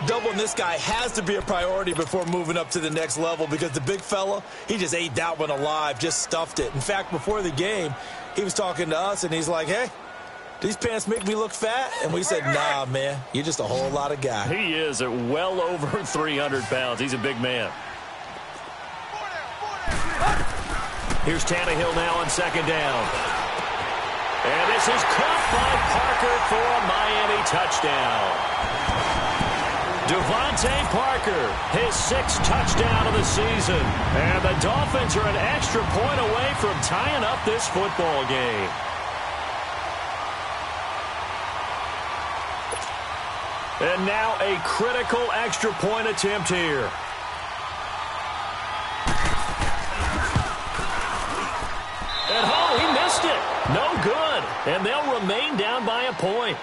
Speaker 2: Doubling this guy has to be a priority before moving up to the next level because the big fella, he just ate that one alive, just stuffed it. In fact, before the game, he was talking to us, and he's like, hey, these pants make me look fat? And we said, nah, man, you're just a whole lot of guy.
Speaker 1: He is at well over 300 pounds. He's a big man. Here's Tannehill now on 2nd down. And this is caught by Parker for a Miami touchdown. Devontae Parker, his 6th touchdown of the season. And the Dolphins are an extra point away from tying up this football game. And now a critical extra point attempt here. And oh, he missed it. No good. And they'll remain down by a point.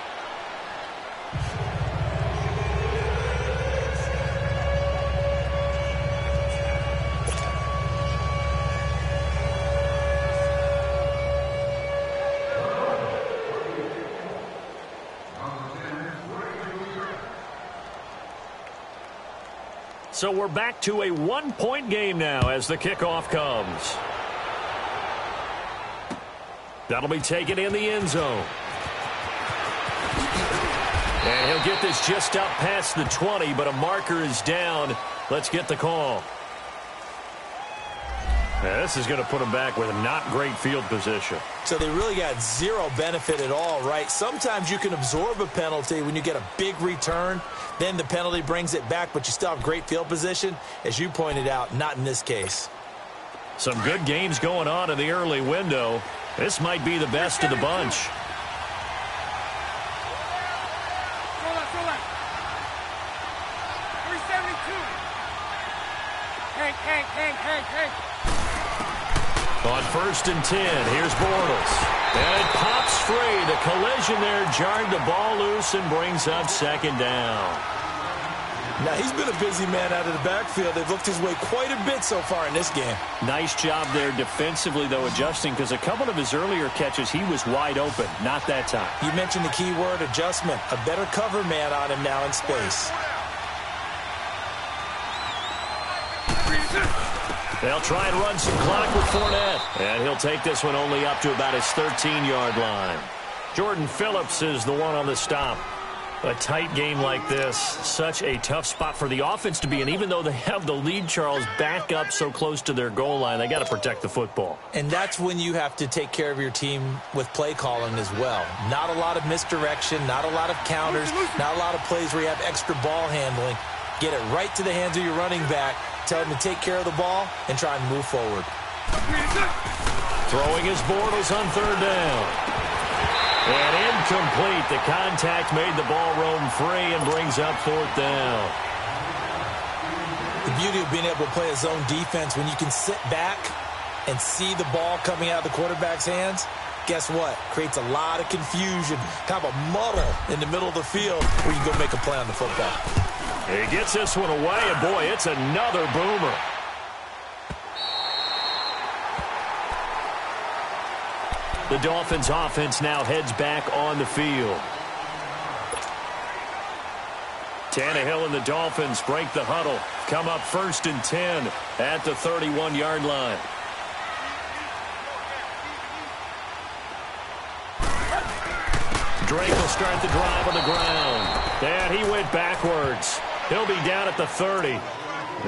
Speaker 1: So we're back to a 1-point game now as the kickoff comes. That'll be taken in the end zone. And he'll get this just up past the 20, but a marker is down. Let's get the call. Now, this is going to put him back with a not great field position.
Speaker 2: So they really got zero benefit at all, right? Sometimes you can absorb a penalty when you get a big return. Then the penalty brings it back, but you still have great field position. As you pointed out, not in this case.
Speaker 1: Some good games going on in the early window. This might be the best of the bunch.
Speaker 3: Hank.
Speaker 1: On 1st and 10, here's Bortles. And it pops free. The collision there jarred the ball loose and brings up 2nd down.
Speaker 2: Now, he's been a busy man out of the backfield. They've looked his way quite a bit so far in this game.
Speaker 1: Nice job there defensively, though, adjusting, because a couple of his earlier catches, he was wide open. Not that time.
Speaker 2: You mentioned the key word, adjustment. A better cover man on him now in space.
Speaker 1: They'll try and run some clock with Fournette. And he'll take this one only up to about his 13-yard line. Jordan Phillips is the one on the stop. A tight game like this, such a tough spot for the offense to be in. Even though they have the lead, Charles, back up so close to their goal line, they got to protect the football.
Speaker 4: And that's when you have to take care of your team with play calling as well. Not a lot of misdirection, not a lot of counters, not a lot of plays where you have extra ball handling. Get it right to the hands of your running back, tell him to take care of the ball, and try and move forward.
Speaker 1: Throwing his Bortles on 3rd down. And incomplete. The contact made the ball roam free and brings up 4th down.
Speaker 4: The beauty of being able to play a zone defense, when you can sit back and see the ball coming out of the quarterback's hands, guess what? Creates a lot of confusion, kind of a muddle in the middle of the field where you can go make a play on the football.
Speaker 1: He gets this one away, and boy, it's another boomer. The Dolphins' offense now heads back on the field. Tannehill and the Dolphins break the huddle. Come up 1st and 10 at the 31-yard line. Drake will start the drive on the ground. And he went backwards. He'll be down at the 30.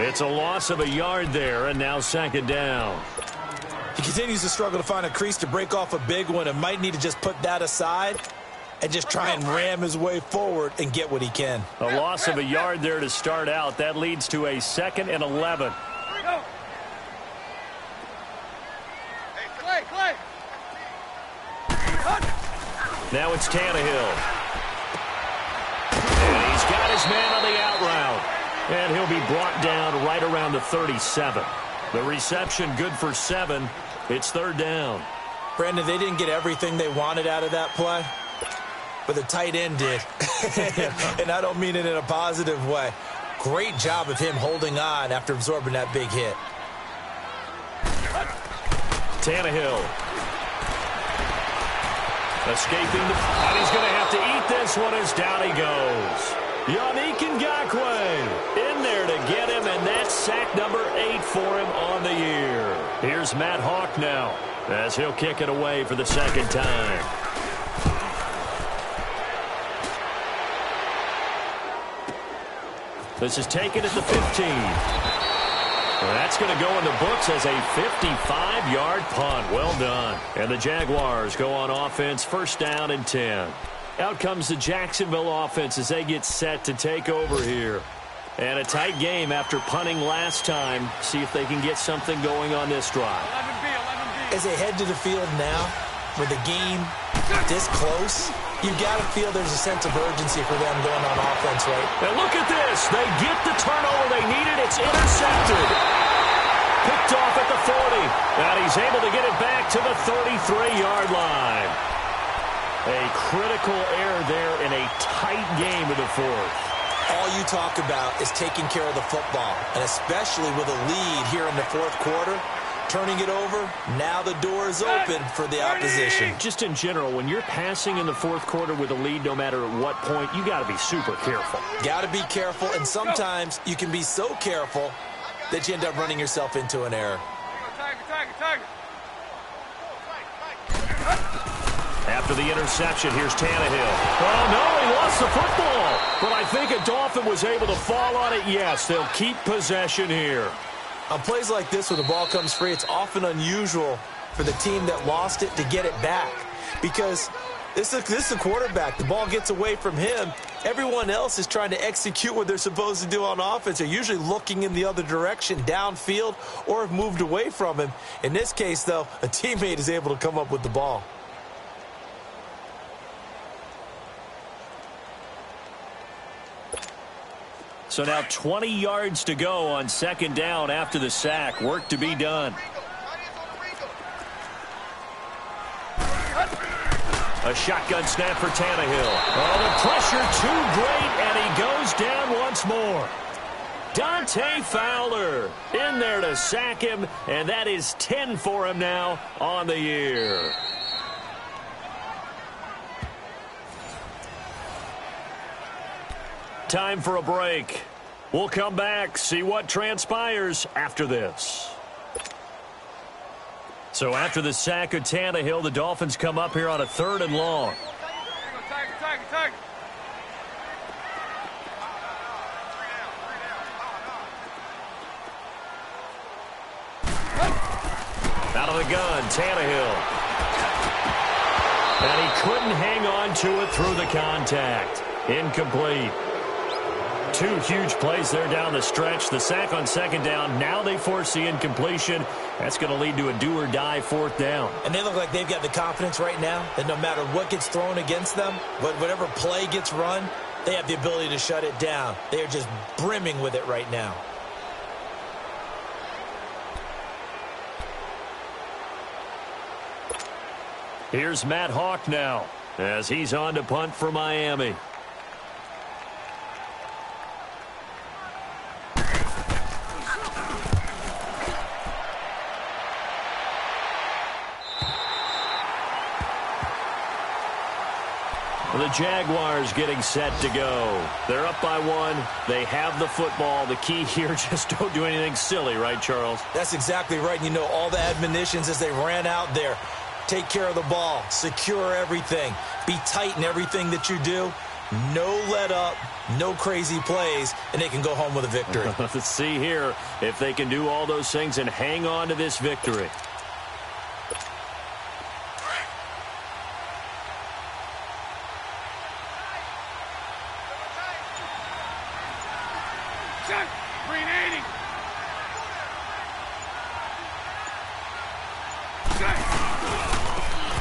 Speaker 1: It's a loss of a yard there, and now 2nd down.
Speaker 2: He continues to struggle to find a crease to break off a big one and might need to just put that aside and just try and ram his way forward and get what he can.
Speaker 1: A loss of a yard there to start out. That leads to a 2nd and 11.
Speaker 3: Clay.
Speaker 1: Now it's Tannehill. And he's got his man on the out route. And he'll be brought down right around the 37. The reception good for 7. It's 3rd down.
Speaker 4: Brandon, they didn't get everything they wanted out of that play, but the tight end did. And I don't mean it in a positive way. Great job of him holding on after absorbing that big hit.
Speaker 1: Tannehill. Escaping, and he's going to have to eat this one as down he goes. Yannick Ngakoue in there to get him, and that's sack number 8 for him on the year. Here's Matt Hawk now as he'll kick it away for the 2nd time. This is taken at the 15. Well, that's going to go in the books as a 55-yard punt. Well done. And the Jaguars go on offense, 1st down and 10. Out comes the Jacksonville offense as they get set to take over here. And a tight game after punting last time. See if they can get something going on this drive.
Speaker 3: 11B.
Speaker 4: As they head to the field now, with the game this close, you've got to feel there's a sense of urgency for them going on offense, right?
Speaker 1: And look at this. They get the turnover they needed. It's intercepted. Picked off at the 40. And he's able to get it back to the 33-yard line. A critical error there in a tight game in the 4th.
Speaker 4: All you talk about is taking care of the football, and especially with a lead here in the 4th quarter, turning it over, now the door is open for the opposition.
Speaker 1: Just in general, when you're passing in the 4th quarter with a lead, no matter at what point, you got to be super careful.
Speaker 4: Got to be careful, and sometimes you can be so careful that you end up running yourself into an error.
Speaker 3: Tiger.
Speaker 1: After the interception, here's Tannehill. Oh, no, he lost the football. But I think a Dolphin was able to fall on it. Yes, they'll keep possession here.
Speaker 4: On plays like this, when the ball comes free, it's often unusual for the team that lost it to get it back. Because this is the quarterback. The ball gets away from him. Everyone else is trying to execute what they're supposed to do on offense. They're usually looking in the other direction, downfield, or have moved away from him. In this case, though, a teammate is able to come up with the ball.
Speaker 1: So now 20 yards to go on second down after the sack. Work to be done. A shotgun snap for Tannehill. Oh, the pressure too great, and he goes down once more. Dante Fowler in there to sack him, and that is 10 for him now on the year. Time for a break. We'll come back, see what transpires after this. So after the sack of Tannehill, the Dolphins come up here on a 3rd and long. Out of the gun, Tannehill. And he couldn't hang on to it through the contact. Incomplete. 2 huge plays there down the stretch. The sack on second down. Now they force the incompletion. That's going to lead to a do-or-die 4th down.
Speaker 4: And they look like they've got the confidence right now that no matter what gets thrown against them, but whatever play gets run, they have the ability to shut it down. They are just brimming with it right now.
Speaker 1: Here's Matt Hawk now as he's on to punt for Miami. The Jaguars getting set to go. They're up by 1. They have the football. The key here, just don't do anything silly, right, Charles?
Speaker 4: That's exactly right. And you know, all the admonitions as they ran out there. Take care of the ball. Secure everything. Be tight in everything that you do. No let up. No crazy plays. And they can go home with a victory.
Speaker 1: Let's see here if they can do all those things and hang on to this victory.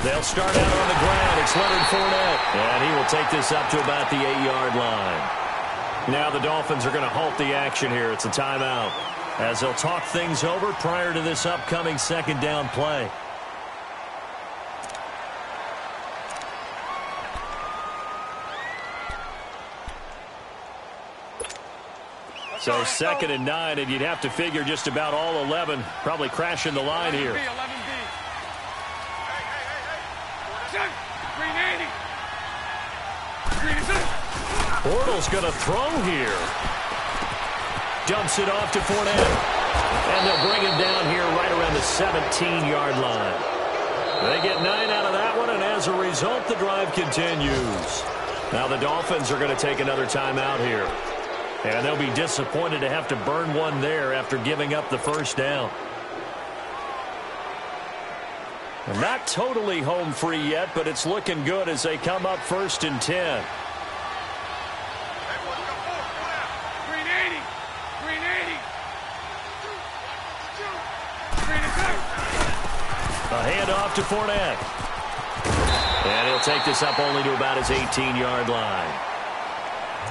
Speaker 1: They'll start out on the ground. It's Leonard Fournette. And he will take this up to about the 8-yard line. Now the Dolphins are going to halt the action here. It's a timeout as they'll talk things over prior to this upcoming second down play. So 2nd and 9, and you'd have to figure just about all 11 probably crashing the line here. Bortles going to throw here. Dumps it off to Fournette. And they'll bring him down here right around the 17-yard line. They get 9 out of that one, and as a result, the drive continues. Now the Dolphins are going to take another timeout here. And they'll be disappointed to have to burn one there after giving up the first down. Not totally home free yet, but it's looking good as they come up 1st and 10. A handoff to Fournette. And he'll take this up only to about his 18-yard line.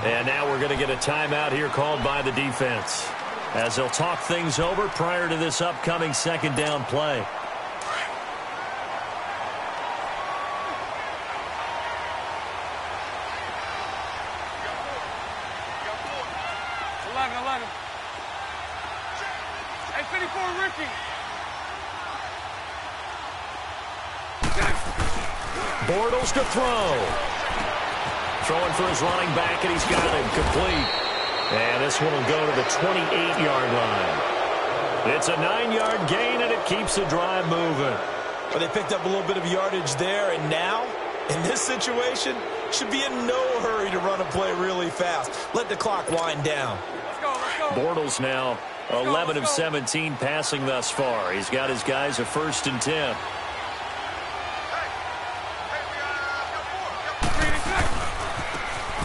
Speaker 1: And now we're going to get a timeout here called by the defense as they'll talk things over prior to this upcoming second down play. Bortles to throw. Throwing for his running back, and he's got him complete. And this one will go to the 28-yard line. It's a 9-yard gain, and it keeps the drive moving.
Speaker 4: Well, they picked up a little bit of yardage there, and now, in this situation, should be in no hurry to run a play really fast. Let the clock wind down.
Speaker 3: Let's go.
Speaker 1: Bortles now 11 of 17 passing thus far. He's got his guys a 1st and 10.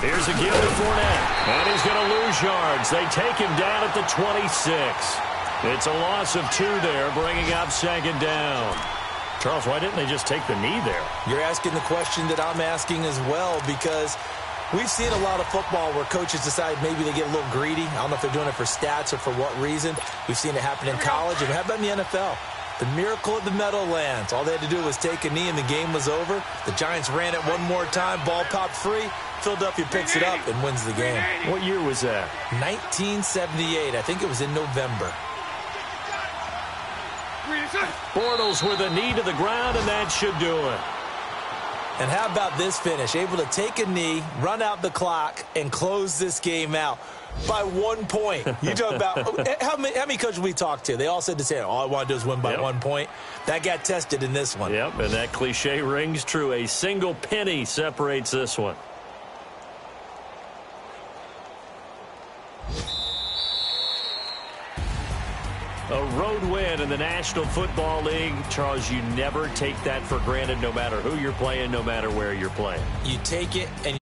Speaker 1: Here's a give to Fournette, and he's going to lose yards. They take him down at the 26. It's a loss of 2 there, bringing up second down. Charles, why didn't they just take the knee there?
Speaker 4: You're asking the question that I'm asking as well, because We've seen a lot of football where coaches decide maybe they get a little greedy. I don't know if they're doing it for stats or for what reason. We've seen it happen in college. And how about in the NFL? The miracle of the Meadowlands. All they had to do was take a knee and the game was over. The Giants ran it one more time. Ball popped free. Philadelphia picks it up and wins the game.
Speaker 1: What year was that?
Speaker 4: 1978. I think it was in November.
Speaker 1: Bortles with a knee to the ground, and that should do it.
Speaker 4: And how about this finish? Able to take a knee, run out the clock, and close this game out by 1 point. You talk about how many coaches we talked to? They all said the same. All I want to do is win by 1 point. That got tested in this one.
Speaker 1: Yep, and that cliche rings true. A single penny separates this one. A road win in the National Football League. Charles, you never take that for granted no matter who you're playing, no matter where you're playing.
Speaker 4: You take it and